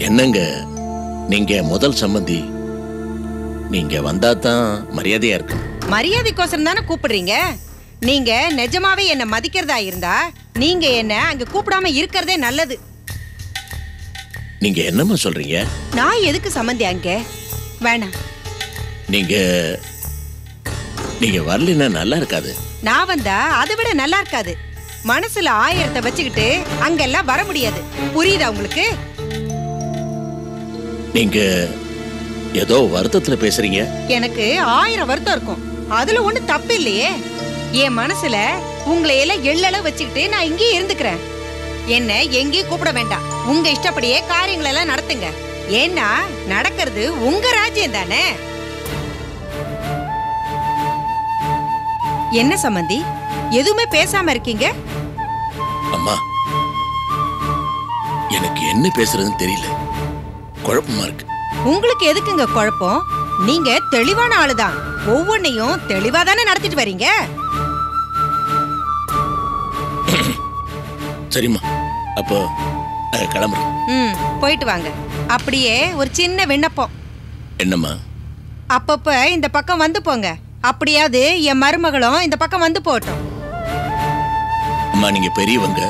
என்னங்க நீங்க முதல் சம்மந்தி, நீங்க வந்தா தான் மரியாதையா இருக்கும். மரியாதைக்கோசரம் தானே கூப்பிடுறீங்க. நீங்க நிஜமாவே என்ன மதிக்கிறதா இருந்தா நீங்க என்ன அங்க கூப்பிடாம இருக்கிறதே நல்லது. நீங்க என்னமா சொல்றீங்க? நான் எதுக்கு சம்மந்தி அங்க? வேணாம். நீங்க வரலன்னா நல்லா இருக்காது. நான் வந்தா அதை விட நல்லா இருக்காது. மனசுல 1000 வச்சுக்கிட்டு அங்கெல்லாம் வர முடியாது. புரியுதா உங்களுக்கு? நீங்க ஏதோ வருத்தத்துல பேசுறீங்க. எனக்கு 1000 வருத்தம் இருக்கும். அதுல ஒண்ணு தப்பு இல்லையே. என் மனசுல உங்களை எல்லாம் எள்ளளவு வச்சுக்கிட்டு நான் இங்கேயே இருந்துக்கிறேன். என்ன எங்கேயும் கூப்பிட வேண்டாம். உங்க இஷ்டப்படியே காரியங்கள் எல்லாம் நடத்துங்க. ஏன்னா நடக்கிறது உங்க ராஜ்யம் தானே. என்ன சம்பந்தி எதுவுமே பேசாம இருக்கீங்க? அம்மா, எனக்கு என்ன பேசுறதுன்னு தெரியல. குழப்பமா இருக்கு. உங்களுக்கு எதுக்குங்க குழப்பம்? நீங்க தெளிவான ஆளுதான். ஒவ்வொன்னையும் தெளிவா தானே நடத்திட்டு வரீங்க. சரிம்மா, அப்போ கிளம்புறோம். போயிட்டு வாங்க. அப்படியே ஒரு சின்ன விண்ணப்பம். என்னம்மா? அப்பப்ப இந்த பக்கம் வந்து போங்க. அப்படியாவது என் மருமகளும் இந்த பக்கம் வந்து போட்டோம். அம்மா, நீங்க பெரியவங்க,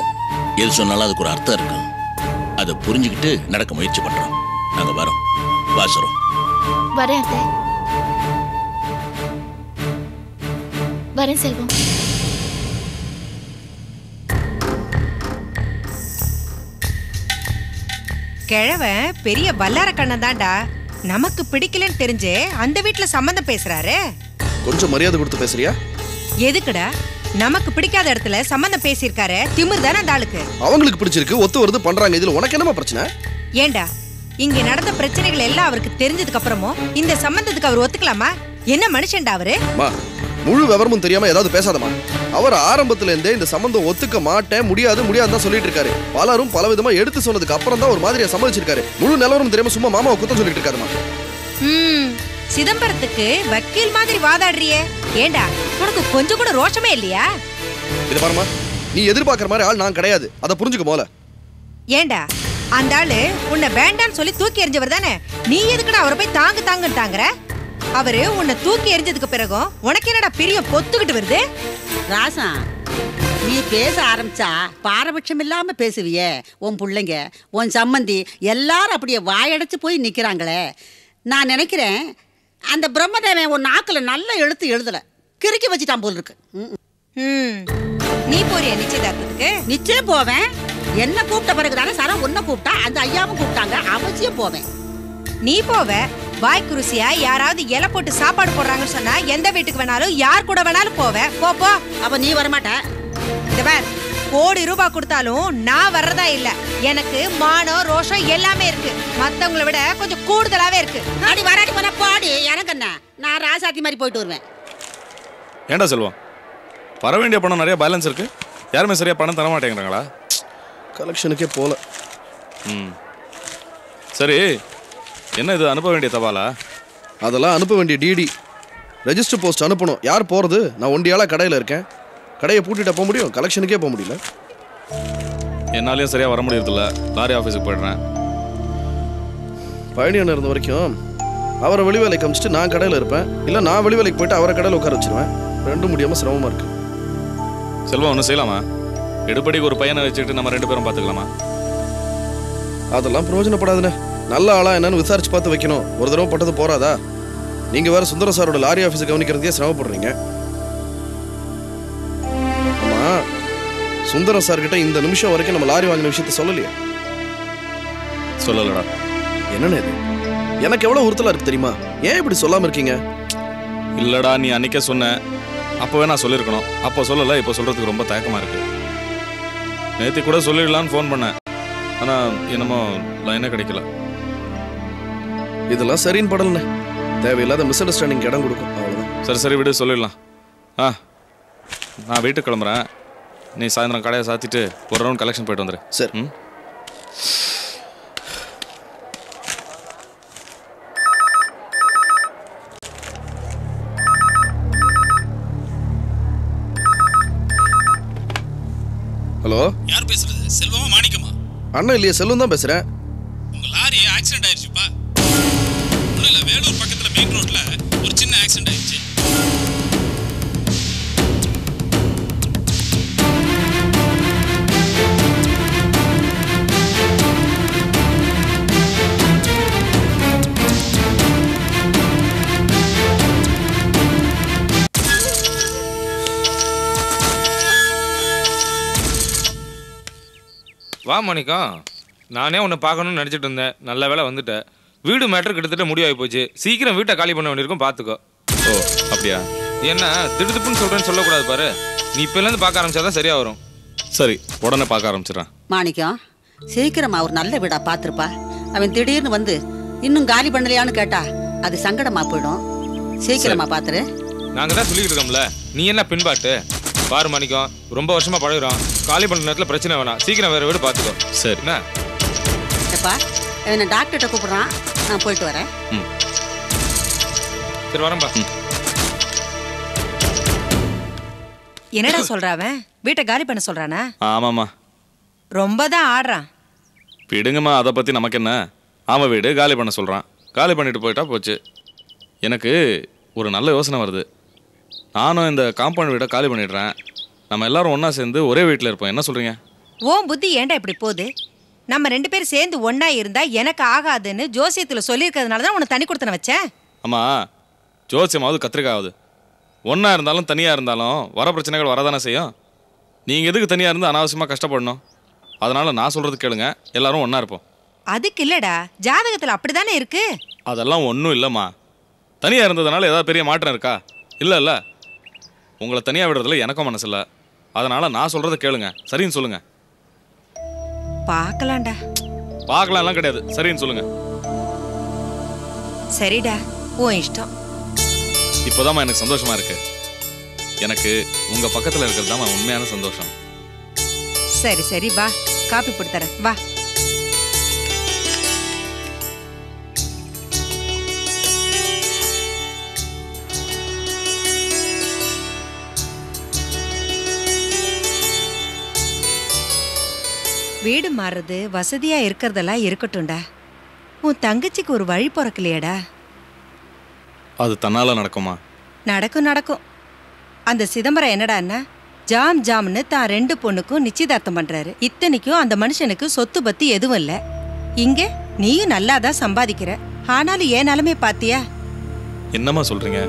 எது சொன்னாலும் அதுக்கு ஒரு அர்த்தம் இருக்கும். அதை புரிஞ்சுக்கிட்டு நடக்க முயற்சி பண்றோம். நாங்க வரோம். வாசரோம். வரேன் அத்தை. வரேன் செல்வம். கிழவன் பெரிய வல்லார கண்ணன் தான்டா. நமக்கு பிடிக்கலன்னு தெரிஞ்சே அந்த வீட்டுல சம்பந்தம் பேசுறாரு. கொஞ்சம் மரியாதை கொடுத்து பேசுறியா? எதுக்குடா? நமக்கு பிடிக்காத இடத்துல சம்பந்தம் பேசியிருக்காரு. திமிர் தானே அந்த ஆளுக்கு. அவங்களுக்கு பிடிச்சிருக்கு, ஒத்து வருது பண்றாங்க. இதுல உனக்கு என்னமா பிரச்சனை? ஏண்டா, இங்க நடந்த பிரச்சனைகள் எல்லாம் அவருக்கு தெரிஞ்சதுக்கு அப்புறமும் இந்த சம்பந்தத்துக்கு அவர் ஒத்துக்கலாமா? என்ன மனுஷன்டா அவரு? முழு விவரமும் தெரியாம ஏதாவது பேசாதமா. அவர் ஆரம்பத்துல இருந்தே இந்த சம்பந்தம் ஒத்துக்க மாட்டேன், முடியாதுன்னு சொல்லிட்டு இருக்காரு. பலரும் பல விதமா எடுத்து சொன்னதுக்கு அப்புறம் தான் ஒரு மாதிரியா சம்மதிச்சிருக்காரு. முழு நிலவரம் தெரியாம சும்மா மாமாவை குத்தம் சொல்லிட்டு இருக்காருமா. சிதம்பரத்துக்கு வக்கீல் மாதிரி வாதாடுறியே. ஏண்டா, உனக்கு கொஞ்சம் கூட ரோஷமே இல்லையா? இது பாருமா, நீ எதிர்பார்க்கிற மாதிரி ஆள் நான் கிடையாது. அதை புரிஞ்சுக்க போல. ஏண்டா, அந்த ஆளு உன்னை வேண்டான்னு சொல்லி தூக்கி எறிஞ்சவர் தானே. நீ எதுக்குடா அவரை போய் தாங்குன்னு தாங்குற? அவரு உன்னை தூக்கி எறிஞ்சதுக்கு பிறகும் உனக்கு என்னடா பிரியம் பொத்துக்கிட்டு வருது? ராசா, நீ பேச ஆரம்பிச்சா பாரபட்சம் இல்லாம பேசுவியே. உன் பிள்ளைங்க, உன் சம்மந்தி எல்லாரும் அப்படியே வாயடைச்சு போய் நிக்கிறாங்களே. நான் நினைக்கிறேன் அந்த பிரம்மதேவன் உன் நாக்குல நல்ல எழுத்து எழுதல, கிறுக்கி வச்சுட்டான் போல் இருக்கு. நீ போறியா நிச்சயதார்த்தத்துக்கு? நிச்சயம் போவேன். என்ன கூப்பிட்ட பிறகுதானே சரா உன்னை கூப்பிட்டா, அந்த ஐயாவும் கூப்பிட்டாங்க. அவசியம் போவேன். நீ போவ. வாய்க்கு ருசியா யாராவது இலை போட்டு சாப்பாடு போடுறாங்கன்னு சொன்னா எந்த வீட்டுக்கு வேணாலும் யார் கூட வேணாலும் போவேன். போ. அப்ப நீ வரமாட்ட. இந்த பார், கோடி ரூபாய் கொடுத்தாலும் நான் வர்றதா இல்ல. எனக்கு மானம் ரோஷம் எல்லாமே இருக்கு. மத்தவங்களை விட கொஞ்சம் கூடுதலாவே இருக்கு. அடி வராடி போன பாடி. எனக்கு என்ன, நான் ராசாத்தி மாதிரி போயிட்டு வருவேன். ஏண்டா செல்வம், வர வேண்டிய பணம் நிறைய பேலன்ஸ் இருக்கு. யாருமே சரியா பணம் தர மாட்டேங்கிறாங்களா? கலெக்ஷனுக்கே போல. சரி, என்ன இது அனுப்ப வேண்டிய தபாலா? அதெல்லாம் அனுப்ப வேண்டிய டிடி. ரெஜிஸ்டர் போஸ்ட் அனுப்பணும். யார் போகிறது? நான் ஒண்டியால கடையில் இருக்கேன். கடையை பூட்டிட்டு போக முடியும், கலெக்ஷனுக்கே போக முடியல. என்னாலையும் சரியாக வர முடியறதில்ல. லாரி ஆஃபீஸுக்கு போயிடுறேன். பழனியான இருந்த வரைக்கும் அவரை வெளி வேலைக்கு அமிச்சிட்டு நான் கடையில் இருப்பேன். இல்லை நான் வெளி வேலைக்கு போயிட்டு அவரை கடையில் உட்கார வச்சிருவேன். ரெண்டும் முடியாமல் சிரமமாக இருக்கு. செல்வம், ஒன்றும் செய்யலாமா? எடுப்படிக்கு ஒரு பையனை வச்சுக்கிட்டு நம்ம 2 பேரும் பார்த்துக்கலாமா? அதெல்லாம் பிரயோஜனப்படாதுண்ணே. நல்ல ஆளா என்னன்னு விசாரிச்சு பார்த்து வைக்கணும். ஒரு தடவை பட்டது போறாதா? நீங்க வேற சுந்தர சாரோட லாரி ஆஃபீஸை கவனிக்கிறதுக்கே சிரமப்படுறீங்க. ஆமா, சுந்தர சார் கிட்ட இந்த நிமிஷம் வரைக்கும் நம்ம லாரி வாங்கின விஷயத்த சொல்லலையா? சொல்லலடா. என்னன்னு இது? எனக்கு எவ்வளவு உறுத்தலா இருக்கு தெரியுமா? ஏன் இப்படி சொல்லாம இருக்கீங்க? இல்லடா, நீ அன்னைக்கே சொன்ன. அப்போவே நான் சொல்லியிருக்கணும். அப்போ சொல்லலை. இப்போ சொல்றதுக்கு ரொம்ப தயக்கமா இருக்கு. நேற்று கூட சொல்லிடலான்னு ஃபோன் பண்ணேன். ஆனால் என்னமோ லைனே கிடைக்கல. இதெல்லாம் சரின்னு படலண்ணே. தேவையில்லாத மிஸ் அண்டர்ஸ்டாண்டிங் இடம் கொடுக்கும். அவ்வளோதான். சரி விடு, சொல்லிடலாம். நான் வீட்டுக்கு கிளம்புறேன். நீ சாயந்தரம் கடையை சாத்திட்டு ஒரு ரவுண்ட் கலெக்ஷன் போயிட்டு வந்துடு. சரி. ஹலோ, யார் பேசுறது? செல்வமா மாணிக்கமா? அண்ணன் இல்லையா? செல்வம் தான் பேசுறேன். உங்க லாரி மெயின் ரோட்ல ஒரு சின்ன ஆக்சிடென்ட் ஆயிடுச்சு. வா மணிக்கம், நானே உன்னை பார்க்கணும்னு நினச்சிட்டு இருந்தேன். நல்ல வேலை வந்துட்டேன். வீடு மேட்டர் கிட்டத்தட்ட முடிவாகி போச்சு. சீக்கிரம் வீட்டை காலி பண்ண வேண்டியிருக்கும், பார்த்துக்கோ. ஓ அப்படியா? என்ன திடுதுப்புன்னு சொல்கிறேன்னு சொல்லக்கூடாது பாரு. நீ இப்போலேருந்து பார்க்க ஆரம்பிச்சாதான் சரியாக வரும். சரி, உடனே பார்க்க ஆரம்பிச்சிடறேன். மாணிக்கம், சீக்கிரமா ஒரு நல்ல வீடா பார்த்துருப்பா. அவன் திடீர்னு வந்து இன்னும் காலி பண்ணலையான்னு கேட்டா அது சங்கடமா போயிடும். சீக்கிரமா பார்த்துரு. நாங்கள் தான் சொல்லிக்கிட்டு இருக்கோம்ல, நீ என்ன பின்பாட்டு? பாரு மணிக்கம், ரொம்ப வருஷமாக பழகுறோம். காலி பண்ணுற நேரத்தில் பிரச்சனை வேணாம். சீக்கிரம் வேறு வீடு பார்த்துக்கோ. சரி. என்ன எப்பா, அவனை டாக்டர்கிட்ட கூப்பிடுறான், நான் போயிட்டு வரேன். சரி வரேன்பா. என்னடா சொல்றாவன்? வீட்டை காலி பண்ண சொல்றானா? ஆமாம்மா. ரொம்ப தான் ஆடுறான். விடுங்கம்மா, அதை பற்றி நமக்கு என்ன? அவன் வீடு காலி பண்ண சொல்கிறான், காலி பண்ணிட்டு போயிட்டா போச்சு. எனக்கு ஒரு நல்ல யோசனை வருது. நானும் இந்த காம்பவுண்ட் வீடை காலி பண்ணிடுறேன். நம்ம எல்லாரும் ஒன்றா சேர்ந்து ஒரே வீட்டில் இருப்போம். என்ன சொல்கிறீங்க? ஓம் புத்தி ஏன்டா இப்படி போகுது? நம்ம 2 பேரும் சேர்ந்து ஒண்ணா இருந்தா எனக்கு ஆகாதுன்னு ஜோசியத்துல சொல்லியிருக்கிறதுனால தான் உன்னை தனி கொடுத்தன வச்சேன். அம்மா, ஜோசியமாவது கத்திரிக்காவது. ஒன்றா இருந்தாலும் தனியாக இருந்தாலும் வர பிரச்சனைகள் வரதானே செய்யும். நீங்கள் எதுக்கு தனியாக இருந்து அனாவசியமாக கஷ்டப்படணும்? அதனால் நான் சொல்கிறது கேளுங்க, எல்லாரும் ஒன்றா இருப்போம். அதுக்கு இல்லடா, ஜாதகத்துல அப்படிதானே இருக்கு. அதெல்லாம் ஒன்றும் இல்லைம்மா. தனியாக இருந்ததுனால ஏதாவது பெரிய மாற்றம் இருக்கா? இல்லை. உங்களை தனியாக விடுறதுல எனக்கும் மனசு இல்லை. அதனால் நான் சொல்கிறத கேளுங்க, சரின்னு சொல்லுங்கள். பார்க்கலாம்டா. பார்க்கலாம்லாம் கிடையாது, சரின்னு சொல்லுங்கள். சரிடா, உன் இஷ்டம். இப்போதாம்மா எனக்கு சந்தோஷமாக இருக்கு. எனக்கு உங்கள் பக்கத்தில் இருக்கிறது தான் உண்மையான சந்தோஷம். சரி சரி, வா காப்பி போட்டு தரேன், வா. வீடு மாறுறது வசதியா இருக்கிறதெல்லாம் இருக்கட்டும்டா. உன் தங்கச்சிக்கு ஒரு வழி பிறக்கலையாடா? அது தன்னால் நடக்குமா? நடக்கும். அந்த சிதம்பரம் என்னடான்னா ஜாம்னு தான் 2 பொண்ணுக்கும் நிச்சயதார்த்தம் பண்றாரு. இத்தனைக்கும் அந்த மனுஷனுக்கு சொத்து பத்தி எதுவும் இல்ல. இங்க நீயும் நல்லாதான் சம்பாதிக்கிற. ஆனாலும் ஏன் நிலைமை பாத்தியா? என்னம்மா சொல்கிறீங்க?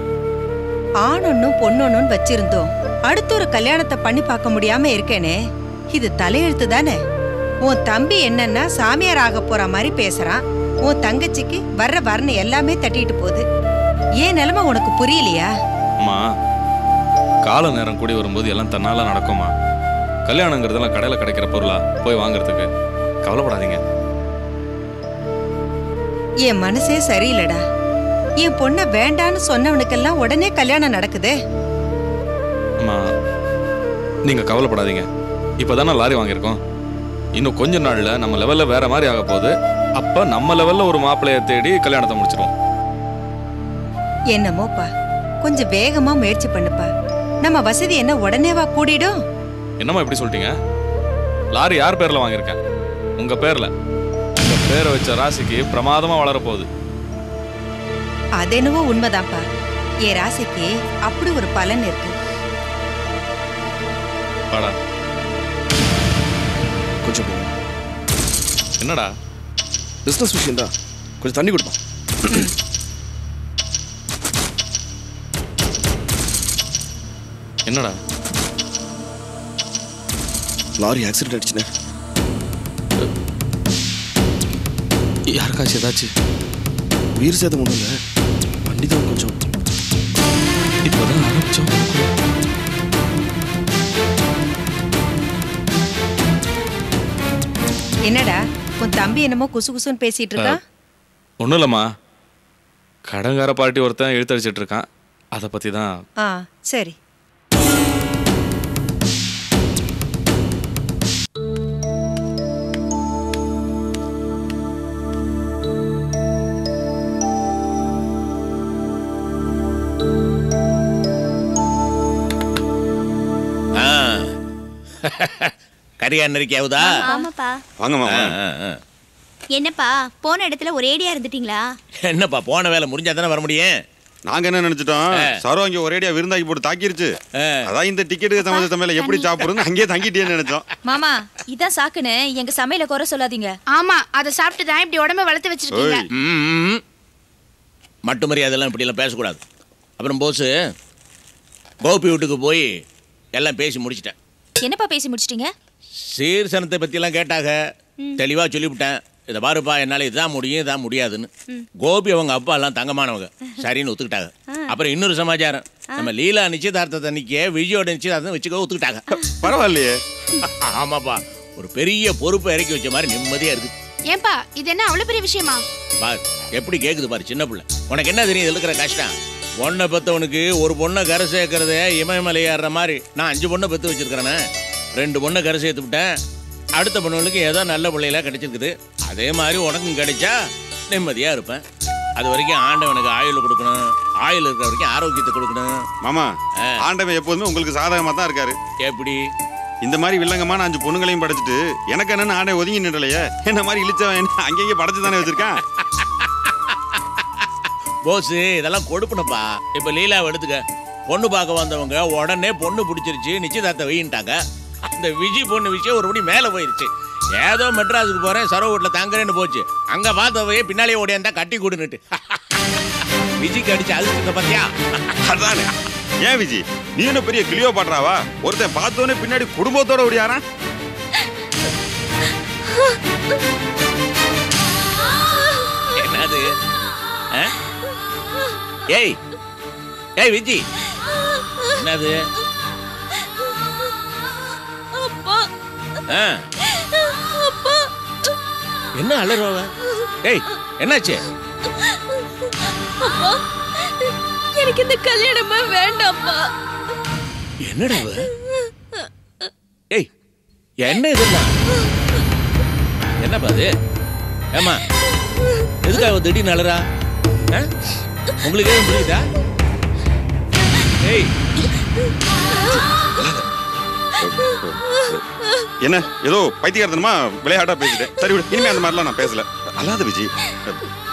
ஆணொன்னும் பொண்ணொன்னும் வச்சிருந்தோம், அடுத்த ஒரு கல்யாணத்தை பண்ணி பார்க்க முடியாம இருக்கேனே, இது தலையெழுத்து தானே. உன் தம்பி என்னன்னா சாமியார் ஆக போற மாதிரி பேசுறான். உன் தங்கச்சிக்கு வர்ற வரன்னு எல்லாமே தட்டிட்டு போகுது. ஏன் நிலைமை உனக்கு புரியலையா? அம்மா, கால நேரம் கூடி வரும்போது எல்லாம் தன்னால் நடக்குமா? கல்யாணங்கிறதெல்லாம் கடையில் கிடைக்கிற பொருளா போய் வாங்குறதுக்கு? கவலைப்படாதீங்க. என் மனசே சரியில்லடா. என் பொண்ண வேண்டான்னு சொன்னவனுக்கெல்லாம் உடனே கல்யாணம் நடக்குதே. அம்மா, நீங்கள் கவலைப்படாதீங்க. இப்போ தானே லாரி வாங்கியிருக்கோம். இன்னும் கொஞ்ச நாளில் நம்ம லெவலில் வேற மாதிரி ஆக போகுது. அப்போ நம்ம லெவலில் ஒரு மாப்பிள்ளையை தேடி கல்யாணத்தை முடிச்சிருவோம். என்னமோப்பா, கொஞ்சம் வேகமா முயற்சி பண்ணுப்பா. நம்ம வசதி என்ன உடனேவா கூடிடும்? என்னம்மா இப்படி சொல்லிட்டீங்க? லாரி யார் பேரில் வாங்கியிருக்கேன்? உங்கள் பேரில். உங்கள் பேரை வச்ச ராசிக்கு பிரமாதமாக வளரப்போகுது. அதெனவோ உண்மைதான்ப்பா. என் ராசிக்கு அப்படி ஒரு பலன் இருக்கு. வாடா. கொஞ்சம் போ. என்னடா? பிஸ்னஸ் விஷயம் தான், கொஞ்சம் தண்ணி கொடுப்பா. என்னடா? லாரி ஆக்சிடென்ட் ஆயிடுச்சுண்ணே. யாருக்காச்சும் ஏதாச்சும் உயிர் சேதம் ஒன்றும் இல்லை, வண்டி தான் கொஞ்சம். இப்போதான் ஆரம்பிச்சோம். என்னடா உன் தம்பி என்னமோ குசு குசுன்னு பேசிட்டு இருக்கான்? ஒன்றும் இல்லைம்மா, கடங்கார பார்ட்டி ஒருத்தன் இழுத்தடிச்சிட்டு இருக்கான். அதை பற்றி தான். ஆ சரி. கரியா நெருக்கியாவுதா? ஆமாப்பா. வாங்க மாமா. என்னப்பா போன இடத்துல ஒரேடியா இருந்துட்டீங்களா? என்னப்பா போன வேலை முடிஞ்சா தானே வர முடியும். நாங்க என்ன நினைச்சிட்டோம், சரோ அங்கே ஒரேடியா விருந்தாக்கி போட்டு தாக்கிருச்சு. அதான் இந்த டிக்கெட்டுக்கு சமைச்ச சமையல எப்படி சாப்பிடுறது அங்கேயே தங்கிட்டேன்னு நினைச்சோம். மாமா இதான் சாக்குன்னு எங்க சமையல குறை சொல்லாதீங்க. ஆமா, அதை சாப்பிட்டு தான் இப்படி உடம்ப வளர்த்து வச்சிருக்கீங்க. மட்டு மரியாதைலாம் இப்படி எல்லாம் பேசக்கூடாது. அப்புறம் போஸ் கோபி வீட்டுக்கு போய் எல்லாம் பேசி முடிச்சிட்டேன். என்னப்பா பேசி முடிச்சிட்டீங்க? சீர்சனத்தை பற்றிலாம் கேட்டாங்க, தெளிவாக சொல்லிவிட்டேன். இதை பாருப்பா, என்னால் இதுதான் முடியும் இதான் முடியாதுன்னு. கோபி அவங்க அப்பா எல்லாம் தங்கமானவங்க, சரின்னு ஒத்துக்கிட்டாங்க. அப்புறம் இன்னொரு சமாச்சாரம், நம்ம லீலா நிச்சயதார்த்தத்தை அன்னைக்கே விஜயோட நிச்சயதார்த்தம் வச்சுக்க ஒத்துக்கிட்டாங்க. பரவாயில்லையே. ஆமாப்பா, ஒரு பெரிய பொறுப்பை இறக்கி வச்ச மாதிரி நிம்மதியாக இருக்குது. ஏன்பா இது என்ன அவ்வளவு பெரிய விஷயமா? பாரு எப்படி கேட்குது பாரு சின்ன பிள்ளை. உனக்கு என்ன தெரியும் இதில் இருக்கிற கஷ்டம்? பொண்ணை பெற்றவனுக்கு ஒரு பொண்ணை கரை சேர்க்கறத இமயமலை ஏறுற மாதிரி நான் 5 பொண்ணை பெற்று வச்சிருக்கிறேனே. 2 பொண்ணை கரை சேர்த்து விட்டேன். அடுத்த பொண்ணுகளுக்கு ஏதோ நல்ல பிள்ளைலாம் கிடைச்சிருக்குது. அதே மாதிரி உனக்கும் கிடைச்சா நிம்மதியாக இருப்பேன். அது வரைக்கும் ஆண்டவனுக்கு ஆயுள் கொடுக்கணும், ஆயுள் இருக்கிற வரைக்கும் ஆரோக்கியத்தை கொடுக்கணும். மாமா, ஆண்டவன் எப்போதுமே உங்களுக்கு சாதகமாக தான் இருக்காரு. எப்படி இந்த மாதிரி வில்லங்கமான 5 பொண்ணுங்களையும் படைச்சிட்டு எனக்கு என்னன்னு ஆண்டவன் ஒதுங்கி நின்றலையே. என்ன மாதிரி இழிச்சவன் அங்கேயே படைச்சு தானே வச்சிருக்கான். போஸ் இதெல்லாம் கொடுப்பணுப்பா. இப்போ லீலாவை எடுத்துக்க. பொண்ணு பார்க்க வந்தவங்க உடனே பொண்ணு பிடிச்சிருச்சு, நிச்சயதார்த்த வையின்ட்டாங்க. அந்த விஜய் பொண்ணு விஷயம் ஒருபடி மேலே போயிடுச்சு. ஏதோ மெட்ராஸுக்கு போகிறேன், சரோ வீட்டில் தங்குறேன்னு போச்சு. அங்கே பார்த்தவையே பின்னாலேயே ஓடியாந்தா கட்டி கொடுன்னுட்டு விஜய்க்கு அடிச்சு அழுத்த பார்த்தியா? அதானே. ஏன் விஜய், நீ என்ன பெரிய கிளியோ பாடுறாவா? ஒருத்தன் பார்த்தோன்னே பின்னாடி குடும்பத்தோட ஓடியாரா? என்னது? ஏய் ஏய் விஜய், என்னது? என்ன அலறுவ? ஏய் என்னாச்சு? எனக்கு இந்த கல்யாணமே வேண்டாம்ப்பா. என்னடா? ஏய் என்ன இதெல்லாம்? என்னப்பா அது? ஏமா எதுக்காக திடீர்னு அலறா? உங்களுக்கு எதுவும் புரியுதா? ஏய் என்ன ஏதோ பைத்தியக்காரத்தனமா விளையாட்டா பேசிட்டேன். சரி விடு, இனிமே அந்த மாதிரிலாம் நான் பேசல. அல்லாத விஜய்,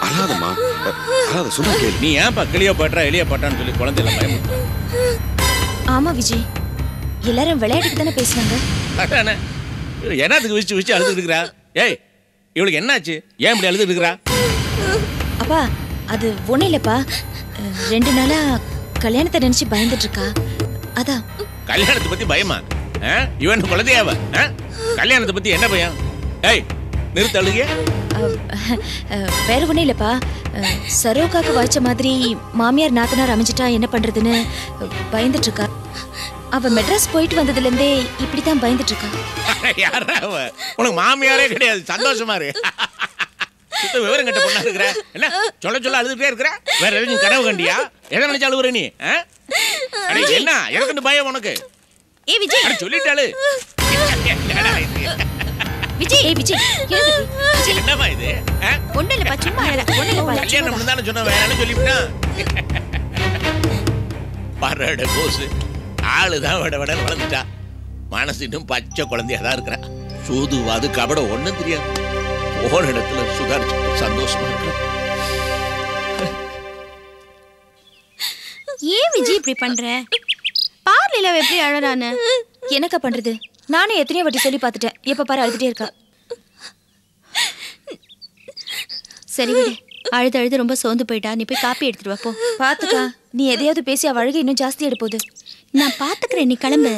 அல்லாதம்மா, அல்லாத சும்மா கேளு. நீ ஏன்பா கிளியோ பாட்டா எளிய பாட்டான்னு சொல்லி குழந்தைல பயமுறுத்த? ஆமா விஜய், எல்லாரும் விளையாட்டுக்கு தானே பேசுனாங்க. என்னத்துக்கு விச்சு விச்சு அழுதுட்டு இருக்கிறா? ஏய் இவளுக்கு என்னாச்சு? ஏன் இப்படி அழுதுட்டு இருக்கிறா? அப்பா அது ஒண்ணும் இல்லப்பா, 2 நாளா கல்யாணத்தை நினைச்சு பயந்துட்டு இருக்கா, அதான். கல்யாணத்தை பத்தி பயமா? இவன் குழந்தையாவ? கல்யாணத்தை பத்தி என்ன பயம்? ஏய் நிறுத்த அழுகிய. வேற ஒண்ணும் இல்லப்பா, சரோகாக்கு வாய்ச்ச மாதிரி மாமியார் நாத்தனார் அமைஞ்சிட்டா என்ன பண்றதுன்னு பயந்துட்டு இருக்கா. அவ மெட்ராஸ் போயிட்டு வந்ததுல இருந்தே இப்படித்தான் பயந்துட்டு இருக்கா. யாரா அவ? உனக்கு மாமியாரே கிடையாது, சந்தோஷமா இரு. சுத்த விவரம் கட்ட பொண்ணா இருக்கிற. என்ன சொல்ல சொல்ல அழுதுட்டே இருக்கிற? வேற எதுவும் கனவு கண்டியா? எதை நினைச்சு அழுகுற நீ? என்ன எனக்கு பயம் உனக்கு? ஏ விஜய் சொல்லிட்டாளு. விஜய், ஏ விஜய் என்னமா இது? ஒண்ணும் இல்லப்பா, சும்மா கல்யாணம் பண்ணதானே சொன்ன, வேற என்ன சொல்லிவிட்டான்? பரட போஸ் ஆளுதான் விட விட வளர்ந்துட்டா. மனசு இன்னும் பச்சை குழந்தையா தான் இருக்கிறா. சூதுவாது கபட ஒண்ணும் தெரியாது. ஒரு இடத்துல சுதாரிச்சு சந்தோஷமா இருக்கிற. ஏன் விஜய் இப்படி பண்ற? பார்லில எப்படி அழறானே? என்னக்கா பண்றது? நானே எத்தனையோ வாட்டி சொல்லி பார்த்துட்டேன், எப்ப பாரு அழுதுட்டே இருக்கா. சரி விடு, அழுது அழுது ரொம்ப சோர்ந்து போயிட்டா. நீ போய் காப்பி எடுத்துட்டு வா போ. பாத்துக்கா, நீ எதையாவது பேசி அவ அழுகை இன்னும் ஜாஸ்தி எடுப்போது. நான் பாத்துக்கிறேன், நீ கிளம்பு.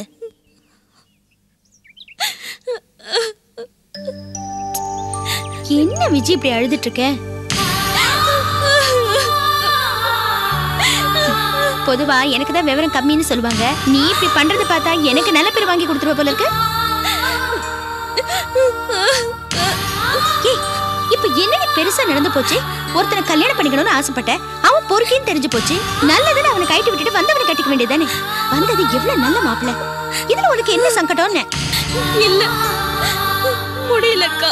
என்ன விஜய் இப்படி அழுதுட்டு இருக்க? பொதுவா எனக்கு தான் விவரம் கம்மின்னு சொல்லுவாங்க. நீ இப்படி பண்றது பார்த்தா எனக்கு நல்ல பேர் வாங்கி கொடுத்துருவ போல இருக்கு. இப்ப என்ன பெருசா நடந்து போச்சு? ஒருத்தனை கல்யாணம் பண்ணிக்கணும்னு ஆசைப்பட்ட, அவன் பொறுக்கின்னு தெரிஞ்சு போச்சு. நல்லதுன்னு அவனை கைட்டு விட்டுட்டு வந்தவனை கட்டிக்க வேண்டியதானே? வந்தது எவ்வளவு நல்ல மாப்பிள்ள. இதுல உனக்கு என்ன சங்கடம்னு? இல்ல முடியலக்கா,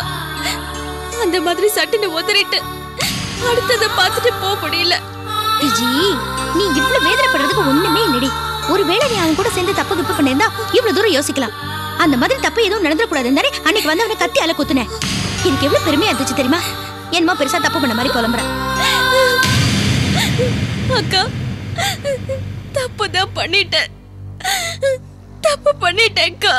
அந்த மாதிரி சட்டுன்னு உதறிட்டு அடுத்ததை பார்த்துட்டு போக முடியல. விஜி, நீ இவ்வளவு வேதனைப்படுறதுக்கு ஒண்ணுமே இல்லடி. ஒருவேளை நீ அவன் கூட சேர்ந்து தப்பு கிப்பு பண்ணிருந்தா இவ்வளவு தூரம் யோசிக்கலாம். அந்த மாதிரி தப்பு எதுவும் நடந்துடக்கூடாதுன்னு அன்னைக்கு வந்து அவனை கத்தி அல குத்துனேன். எனக்கு எவ்வளவு பெருமையா இருந்துச்சு தெரியுமா? என்னமோ பெருசா தப்பு பண்ண மாதிரி புலம்புறேன். அக்கா, தப்புதான் பண்ணிட்டேன். தப்பு பண்ணிட்டேன்க்கா.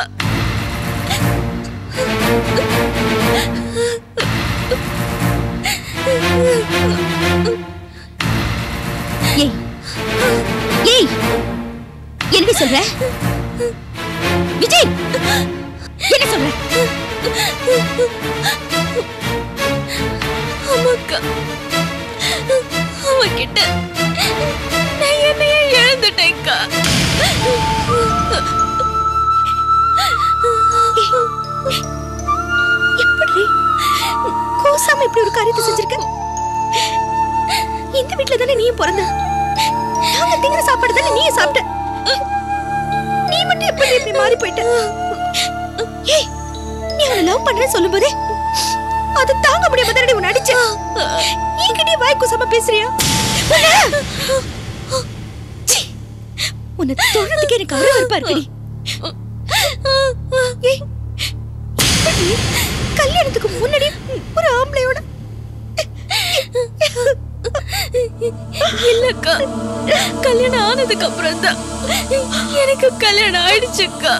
ஏய் ஏய், என்னடி சொல்ற? விஜய், என்ன சொல்ற? ஆமாக்கா, அவன்கிட்ட நான் என்னையே இழந்துட்டேன்க்கா. எப்படி கோசாம இப்படி ஒரு காரியத்தை செஞ்சிருக்க? இந்த வீட்டுல தானே நீயும் பிறந்த. நாங்க திங்கிற சாப்பாடு தானே நீயும் சாப்பிட்ட. நீ மட்டும் எப்படி இப்படி மாறி போயிட்ட? ஏய், நீ அவனை லவ் பண்றேன்னு சொல்லும் போதே அது தாங்க முடியாம தானே உன்னை அடிச்ச. நீ வாய் கூசாம பேசுறியா? உன்னை தொழுறதுக்கு எனக்கு அருவருப்பா இருக்குடி. ஏய், கல்யாணத்துக்கு முன்னாடி ஒரு ஆம்பளையோட இல்லக்கா, கல்யாணம் ஆனதுக்கு அப்புறம் தான் எனக்கு கல்யாணம் ஆயிடுச்சுக்கா.